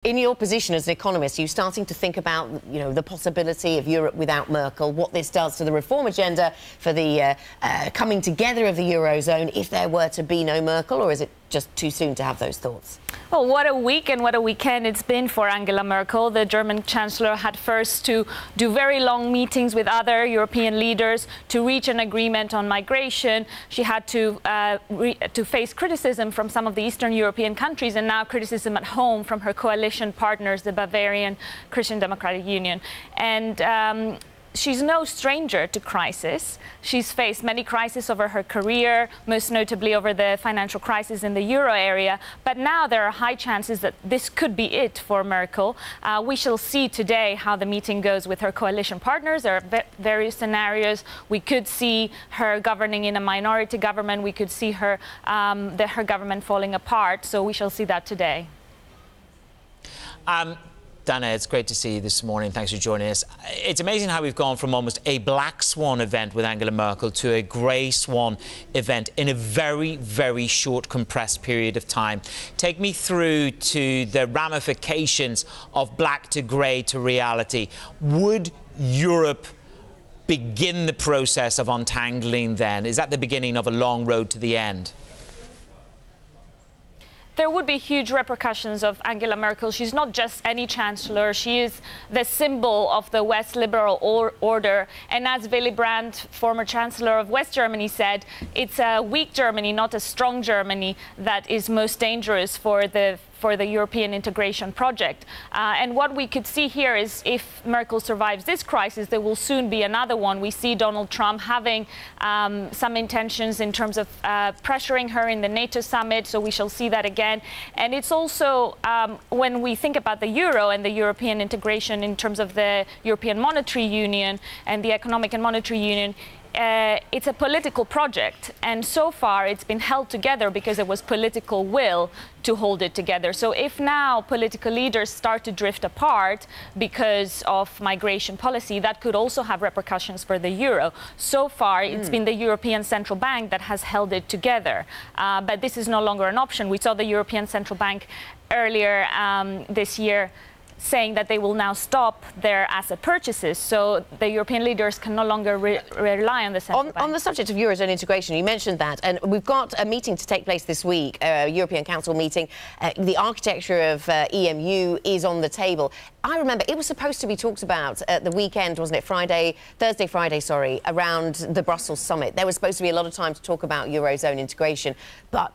In your position as an economist, are you starting to think about, the possibility of Europe without Merkel, what this does to the reform agenda for the coming together of the Eurozone if there were to be no Merkel, or is it just too soon to have those thoughts? Well, what a week and what a weekend it's been for Angela Merkel. The German Chancellor had first to do very long meetings with other European leaders to reach an agreement on migration. She had to face criticism from some of the Eastern European countries and now criticism at home from her coalition partners, the Bavarian Christian Democratic Union. And she's no stranger to crisis. She's faced many crises over her career, most notably over the financial crisis in the euro area. But now there are high chances that this could be it for Merkel. We shall see today how the meeting goes with her coalition partners. There are various scenarios. We could see her governing in a minority government. We could see her government falling apart. So we shall see that today. Danae, it's great to see you this morning. Thanks for joining us. It's amazing how we've gone from almost a black swan event with Angela Merkel to a grey swan event in a very, very short, compressed period of time. Take me through to the ramifications of black to grey to reality. Would Europe begin the process of untangling then? Is that the beginning of a long road to the end? There would be huge repercussions of Angela Merkel. She's not just any chancellor. She is the symbol of the West liberal order. And as Willy Brandt, former chancellor of West Germany, said, it's a weak Germany, not a strong Germany, that is most dangerous for the European integration project. And what we could see here is if Merkel survives this crisis, there will soon be another one. We see Donald Trump having some intentions in terms of pressuring her in the NATO summit, so we shall see that again. And it's also, when we think about the euro and the European integration in terms of the European Monetary Union and the Economic and Monetary Union, it's a political project, and so far it's been held together because there was political will to hold it together. So if now political leaders start to drift apart because of migration policy, that could also have repercussions for the euro. So far it's been the European Central Bank that has held it together, but this is no longer an option. We saw the European Central Bank earlier this year saying that they will now stop their asset purchases. So the European leaders can no longer rely on the central bank. On the subject of Eurozone integration, you mentioned that, and we've got a meeting to take place this week, a European Council meeting. The architecture of EMU is on the table. I remember it was supposed to be talked about at the weekend, wasn't it? Thursday, Friday, around the Brussels summit. There was supposed to be a lot of time to talk about Eurozone integration, but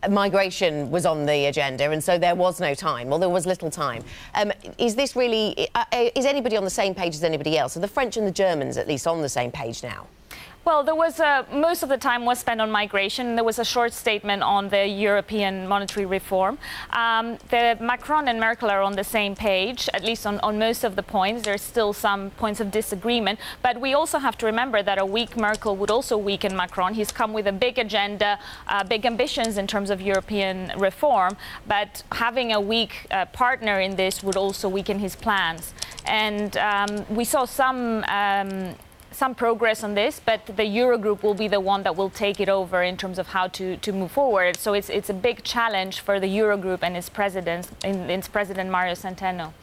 migration was on the agenda, and so there was no time, or there was little time. Is this really, is anybody on the same page as anybody else? Are the French and the Germans at least on the same page now? Well, there was most of the time was spent on migration. There was a short statement on the European monetary reform. Macron and Merkel are on the same page, at least on most of the points. There's still some points of disagreement. But we also have to remember that a weak Merkel would also weaken Macron. He's come with a big agenda, big ambitions in terms of European reform. But having a weak partner in this would also weaken his plans. And we saw some progress on this, but the Eurogroup will be the one that will take it over in terms of how to move forward. So it's a big challenge for the Eurogroup and its president Mario Centeno.